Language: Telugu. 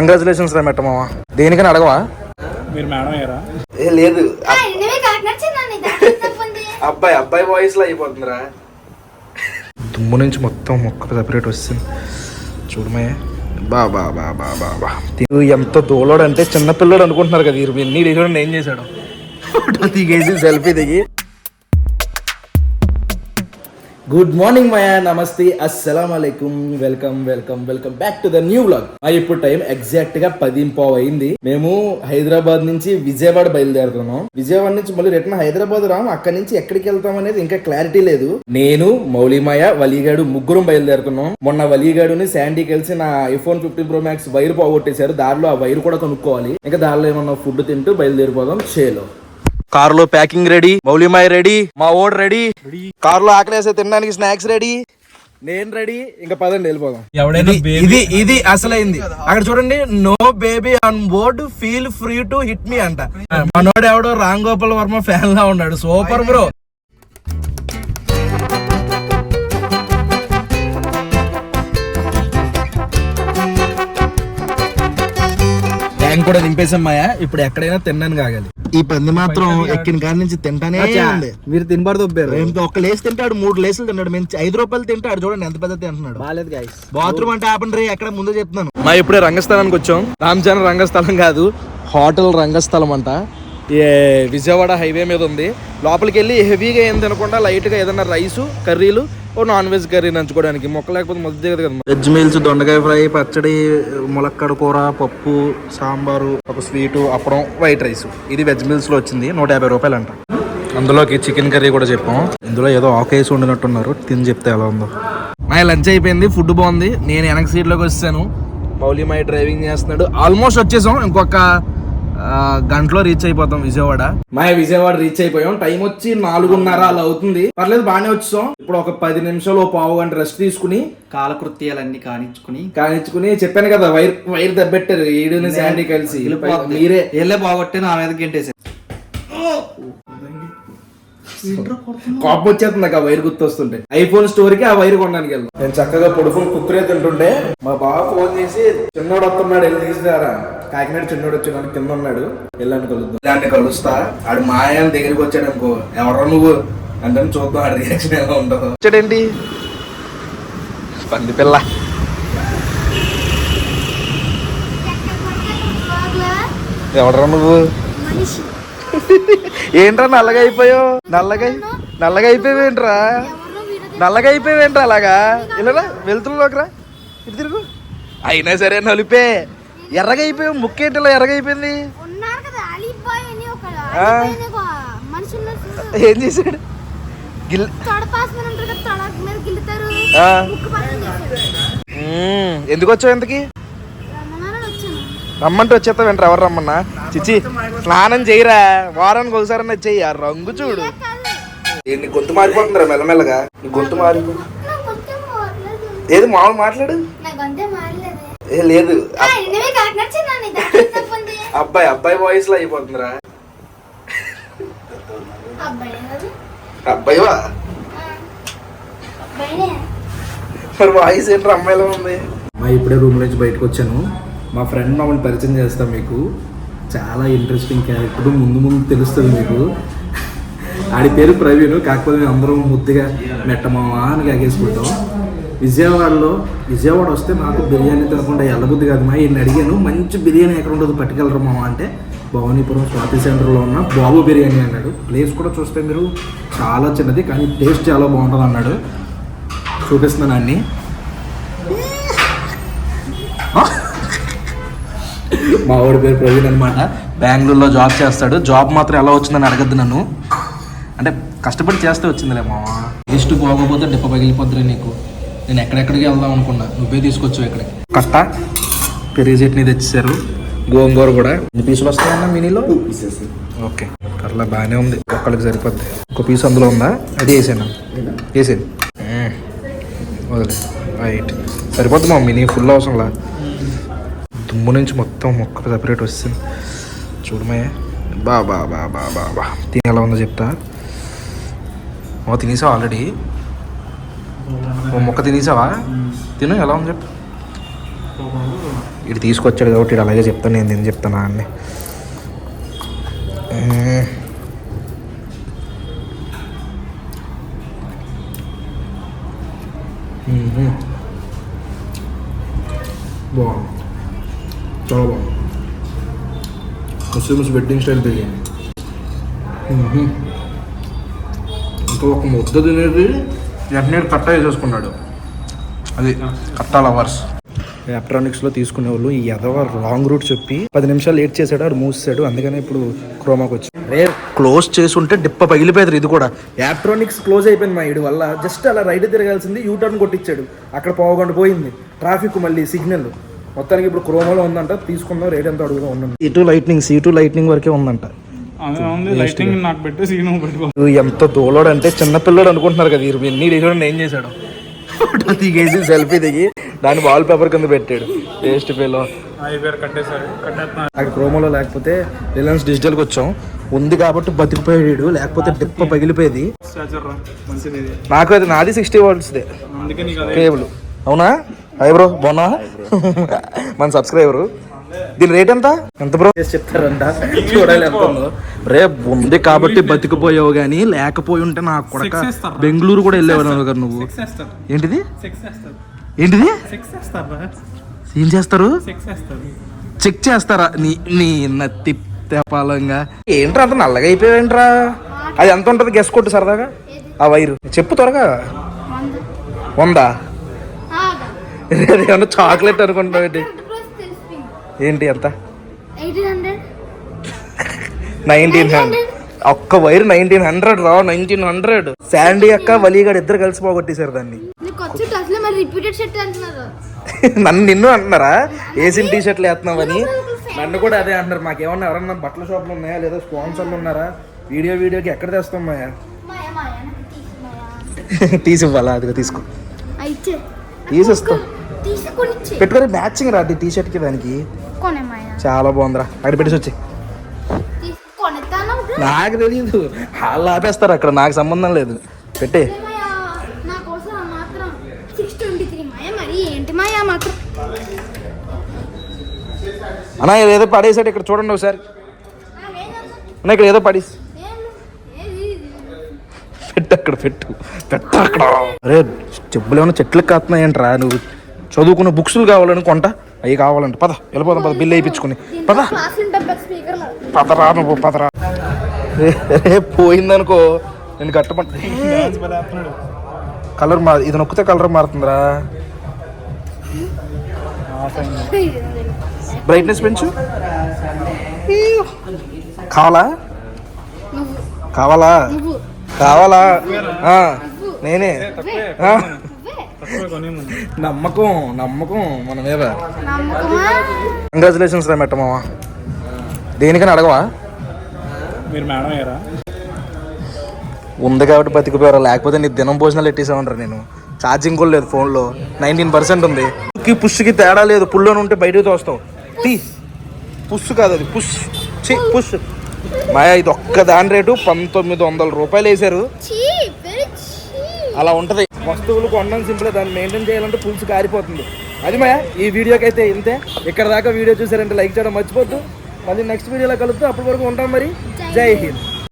కంగ్రాచులేషన్స్ రా మెట్టమావా. దేనికని అడగవా? మీరు మేడం అయ్యారా? లేదు అబ్బాయి వాయిస్ లో అయిపోతుందిరా. దుమ్ము నుంచి మొత్తం మొక్కలు సెపరేట్ వస్తుంది చూడమయ్య. బాబా బాబా బాబా ఎంత దూలోడు అంటే చిన్నపిల్లడు అనుకుంటున్నారు కదా. ఎన్ని చూడండి ఏం చేశాడు. ఫోటో దిగేసి సెల్ఫీ దిగి. గుడ్ మార్నింగ్ మయా, నమస్తే, అస్సలం అలైకుం, welcome welcome welcome back to the new vlog. ఇప్పుడు టైం ఎగ్జాక్ట్ గా 10:15 అయింది. మేము హైదరాబాద్ నుంచి విజయవాడ బయలుదేరుతున్నాం. విజయవాడ నుంచి మళ్ళీ రిటర్న్ హైదరాబాద్ రాము. అక్కడి నుంచి ఎక్కడికి వెళ్తాం అనేది ఇంకా క్లారిటీ లేదు. నేను, మౌలిమాయ, వలీగాడు ముగ్గురం బయలుదేరుతున్నాం. మొన్న వలీగాడుని శాండీ కలిసి నా ఐఫోన్ 15 Pro Max వైర్ పోగొట్టేశారు. దారిలో ఆ వైర్ కూడా కొనుక్కోవాలి. ఇంకా దారిలో ఏమన్నా ఫుడ్ తింటూ బయలుదేరిపోదాం. చేలో కారులో ప్యాకింగ్ రెడీ, మౌలిమాయ్ రెడీ, మా ఓడ్ రెడీ, కారులో ఆకలేసే తినడానికి స్నాక్స్ రెడీ, నేను రెడీ. ఇంకా పదండి వెళ్ళిపోదాం. ఇది అసలైంది. అక్కడ చూడండి, no baby on board, feel free to hit me అంట. మనోడు ఎవడో రామ్ గోపాల్ వర్మ ఫ్యాన్ లా ఉన్నాడు. Super bro. ట్యాంక్ కూడా నింపేసాం మాయా. ఇప్పుడు ఎక్కడైనా తిన్నాను కాగాలి. ఈ పంది మాత్రం ఎక్కిన కాడి నుంచి తింటానే ఉంది. మీరు తినబడదు. ఒక లేసి తింటాడు, 3 లేసులు తింటాడు. మేము 5 రూపాయలు తింటాడు. చూడండి ఎంత పెద్ద తింటున్నాడు. బాలేదు గాయ్స్. బాత్రూమ్ అంటే ఆపండి రే, ఎక్కడ ముందు చెప్తున్నాను. మా ఇప్పుడే రంగస్థలానికి వచ్చాం. రామచంద్ర రంగస్థలం కాదు, హోటల్ రంగస్థలం అంట. విజయవాడ హైవే మీద ఉంది. లోపలికి వెళ్ళి హెవీగా ఏం తినకుండా లైట్ గా ఏదైనా రైసు, కర్రీలు, ఓ నాన్ వెజ్ కర్రీ నంచుకోవడానికి. మొక్క లేకపోతే మొదటి దిగదు కదా. వెజ్ మీల్స్, దొండకాయ ఫ్రై, పచ్చడి, ములక్కడ కూర, పప్పు, సాంబారు, ఒక స్వీటు, అప్పడం, వైట్ రైస్. ఇది వెజ్ మీల్స్ లో వచ్చింది. 150 రూపాయలు అంట. అందులోకి చికెన్ కర్రీ కూడా చెప్పాం. ఇందులో ఏదో ఆకేసి వండినట్టున్నారు. తిని చెప్తే ఎలా ఉందో. మా లంచ్ అయిపోయింది, ఫుడ్ బాగుంది. నేను వెనక సీట్లోకి వచ్చాను. మౌలిమాయ్ డ్రైవింగ్ చేస్తున్నాడు. ఆల్మోస్ట్ వచ్చేసాం. ఇంకొక గంటలో రీచ్ అయిపోతాం విజయవాడ. విజయవాడ రీచ్ అయిపోయాం. టైం వచ్చి 4:30 అలా అవుతుంది. పర్లేదు, బాగానే వచ్చాం. ఇప్పుడు ఒక 10 నిమిషాలు, 1/4 గంట రెస్ట్ తీసుకుని కాలకృత్యాలన్నీ కానిచ్చుకుని చెప్పాను కదా, వైర్ దెబ్బెట్టారు ఈడుని శాండీ కలిసి. మీరే వెళ్ళే బాగొట్టే నా మీద గెంటేసారు. కాపు వచ్చేస్తుంది నాకు ఆ వైర్ గుర్తొస్తుంటే. ఐఫోన్ స్టోర్ కి ఆ వైర్ కొనడానికి వెళ్దాం. నేను చక్కగా పొడుకుని కుక్కరే తింటుంటే మా బావ ఫోన్ చేసి, చిన్నోడు వస్తున్నాడు, వెళ్ళి తీసుకురారా. కాకినాడ చిన్నోడు వచ్చాడు, కింద ఉన్నాడు, వెళ్ళాను కలుద్దాం. దాన్ని కలుస్తా. ఆడు మాయాల దగ్గరికి వచ్చాడు అనుకో, ఎవరో నువ్వు అంటే చూద్దాం ఆడి రియాక్షన్ ఎలా ఉంటుందో. వచ్చాడేంటి పంది పిల్ల. ఎవడరా నువ్వు? ఏంట్రా నల్లగా అయిపోయావు? నల్లగా అయిపోయావేంట్రా? అలాగా ఇలా వెళ్తుల్లోకి రా, ఇటు తిరుగు. అయినా సరే నలిపే. ఎర్రగా అయిపోయావు. ముక్కేంటి ఇలా ఎర్రగా అయిపోయింది? ఏం చేశాడు? ఎందుకు వచ్చావు? ఎంతకి రమ్మంటే వచ్చేస్తా వెంట. ఎవరు రమ్మన్నా? చిచ్చి, స్నానం చేయరా, వారానికి ఒకసారి చెయ్యి. ఆ రంగు చూడు. నీ గొంతు మారిపోతుందిరా మెల్లమెల్లగా. నీ గొంతు మారిపో. ఏది మామూలు మాట్లాడు. లేదు, అబ్బాయి వాయిస్ లో అయిపోతుందిరా. అబ్బాయివా? మరి వాయిస్ ఏంట్రా అమ్మాయిలో ఉంది. ఇప్పుడే రూమ్ నుంచి బయటకు వచ్చాను. మా ఫ్రెండ్ మమ్మల్ని పరిచయం చేస్తాం మీకు. చాలా ఇంట్రెస్టింగ్ క్యారెక్టర్. ముందు తెలుస్తుంది మీకు. ఆడి పేరు ప్రవీణ్. కాకపోతే మేము అందరం ముద్దుగా మెట్టమావా అని కాగేసుకుంటాం. విజయవాడ వస్తే నాకు బిర్యానీ తినకుండా వెళ్ళబుద్ది కాదు. మా ఈయన అడిగాను, మంచి బిర్యానీ ఎక్కడ ఉండదు పట్టుకెళ్ళరు మామ అంటే, భవానీపురం స్వాతి సెంటర్లో ఉన్న బాబు బిర్యానీ అన్నాడు. ప్లేస్ కూడా చూస్తే మీరు చాలా చిన్నది, కానీ టేస్ట్ చాలా బాగుంటుంది అన్నాడు. చూపిస్తున్నాను అన్ని. మా ఊడి పేరు ప్రవీణ్ అనమాట. బెంగళూరులో జాబ్ చేస్తాడు. జాబ్ మాత్రం ఎలా వచ్చిందని అడగద్దు నన్ను. అంటే కష్టపడి చేస్తే వచ్చిందిలే మామ. లిస్ట్ పోకపోతే డిప్ప పగిలిపోద్దురే నీకు. నేను ఎక్కడెక్కడికి వెళ్దాం అనుకున్నా, నువ్వే తీసుకొచ్చావు ఇక్కడికి. కట్ట పెరుగు చట్నీ తెచ్చేసారు, గోంగూర కూడా. ఎన్ని పీసులు వస్తాయన్నా మినీలో? 2 pieces. ఓకే, అట్లా బాగానే ఉంది. ఒక్కడికి సరిపోద్ది. ఇంకో పీస్ అందులో ఉందా? అది వేసాను. వదిలే. రైట్, సరిపోద్ది మా మినీ. ఫుల్ అవసరంలా. దుమ్ము నుంచి మొత్తం మొక్కలు సెపరేట్ వస్తుంది చూడమయ్య. బాబా బాబా బాబా తిని ఎలా ఉందో చెప్తా. తినేసావా ఆల్రెడీ? ఓ మొక్క తినేసావా? తిను, ఎలా ఉంది చెప్పు. ఇటు తీసుకొచ్చాడు కాబట్టి ఇటు అలాగే చెప్తాను, నేను ఏం చెప్తానా అండి. బాగుంది, చాలా బాగుంది. Muslims wedding style biryani. ఇంకా ఒక ముద్ద తినేది వెంటనే కట్ట వేసేసుకున్నాడు. అది కట్టా లవర్స్. ఎలక్ట్రానిక్స్లో తీసుకునే వాళ్ళు ఈ ఎదవ రాంగ్ రూట్ చెప్పి 10 నిమిషాలు లేట్ చేశాడు, అది మూసాడు. అందుకని ఇప్పుడు క్రోమాకి వచ్చి క్లోజ్ చేసి ఉంటే డిప్ప పగిలిపోయారు. ఇది కూడా ఎలక్ట్రానిక్స్ క్లోజ్ అయిపోయింది మా ఇడి వల్ల. జస్ట్ అలా రైట్ తిరగాల్సింది యూటర్న్ కొట్టించాడు, అక్కడ పోగొండ పోయింది ట్రాఫిక్, మళ్ళీ సిగ్నల్. మొత్తానికి ఇప్పుడు క్రోమాలో ఉందంట, తీసుకుందాం. రేట్ ఎంత అడుగుదా ఉండండి. C2 లైట్నింగ్ వరకే ఉందంట. ఎంత దూలోడు అంటే చిన్నపిల్లడు అనుకుంటున్నారు కదా. ఎన్ని డేస్ ఏం చేశాడు, ఫోటో దిగేసి సెల్ఫీ దిగి దాన్ని వాల్ పేపర్ కింద పెట్టాడు. వేస్ట్ పేలో అక్కడ క్రోమోలో లేకపోతే రిలయన్స్ డిజిటల్కి వచ్చాం. ఉంది కాబట్టి బతికిపోయాడు, లేకపోతే డిప్ప పగిలిపోయేది. నాకు అది నాది 60 వాట్స్దే కేబుల్. అవునా? హాయ్ బ్రో, బాగున్నా? మన సబ్స్క్రైబరు. దీని రేట్ ఎంత బ్రో చెప్తారంట, చూడాలి ఎంత ఉందో. రే ఉంది కాబట్టి బతికిపోయావు, కానీ లేకపోయి ఉంటే నాకు కొడక బెంగళూరు కూడా వెళ్ళేవాడు కదా నువ్వు. ఏంటిది ఏం చేస్తారు? చెక్ చేస్తారా? నీ నత్తి తెపాలంగా. ఏంట్రా అంత నల్లగా అయిపోయావేంట్రా? అది ఎంత ఉంటుంది గెస్ కొట్టు సరదాగా. ఆ వైరు చెప్పు త్వరగా. 100? ఏమన్నా చాక్లెట్ అనుకుంటావు ఏంటి? ఏంటి ఎంత? 1900. ఒక్క వైర్ 1900 రా. 1900. శాండీ అక్క వలీగాడు ఇద్దరు కలిసి పోగొట్టేశారు దాన్ని. నిన్ను అంటున్నారా ఏసిన్ టీ షర్ట్లు వేస్తున్నావని? నన్ను కూడా అదే అంటున్నారు. మాకేమన్నా ఎవరన్నా బట్టల షాప్లు ఉన్నాయా, లేదా స్పాన్సర్లు ఉన్నారా? వీడియోకి ఎక్కడ తెస్తాం మాయా? తీసి ఇవ్వాలా? అదిగా తీసుకో, తీసేస్తా. పెట్టుకొని మ్యాచింగ్ రా టీ షర్ట్ కి దానికి. చాలా బాగుందిరా. అక్కడ పెట్టేసి వచ్చి. నాకు తెలియదు, వాళ్ళు ఆపేస్తారు అక్కడ, నాకు సంబంధం లేదు. పెట్టే. అన్నా ఏదో పడేసాడు ఇక్కడ, చూడండి ఒకసారి. అన్నా ఇక్కడ ఏదో పడేసి పెట్టు, అక్కడ పెట్టు అక్కడ. అరే చెప్పులు ఏమన్నా చెట్లకు కాస్తున్నాయంట్రా? నువ్వు చదువుకున్న బుక్స్లు కావాలని కొంట, అవి కావాలంట. పద వెళ్ళిపోదాం, పద బిల్లు వేయించుకుని పద. పదరా నువ్వు, పదరా. రే పోయిందనుకో నేను కట్టమంట. కలర్ ఇది నొక్కితే కలర్ మారుతుందిరా. బ్రైట్నెస్ పెంచు. కావాలా? నేనే. నమ్మకం మన మీద. కంగ్రాచులేషన్స్ రా మెట్టమావా. దేనికని అడగవా? మీరు మేడం అయ్యారా? ఉంది కాబట్టి బతికిపోయారా, లేకపోతే నీ దినం భోజనాలు ఎట్టేసామంటారు. నేను ఛార్జింగ్ కూడా లేదు ఫోన్లో, 19% ఉంది. పుష్కి తేడా లేదు. పుల్లోనే ఉంటే బయటకు తోస్తావు. పుష్ కాదు అది, పుష్. మాయా ఇది ఒక్క దాని రేటు 1900 రూపాయలు వేసారు. అలా ఉంటది. వస్తువులు కొనడం సింపుల్, దాన్ని మెయింటైన్ చేయాలంటే పులుసు కారిపోతుంది. అది మాయా ఈ వీడియోకి అయితే ఇంతే. ఇక్కడ దాకా వీడియో చూసారంటే లైక్ చేయడం మర్చిపోద్దు. మళ్ళీ నెక్స్ట్ వీడియోలో కలుపుతూ అప్పటి వరకు ఉంటాం మరి. జై హింద్.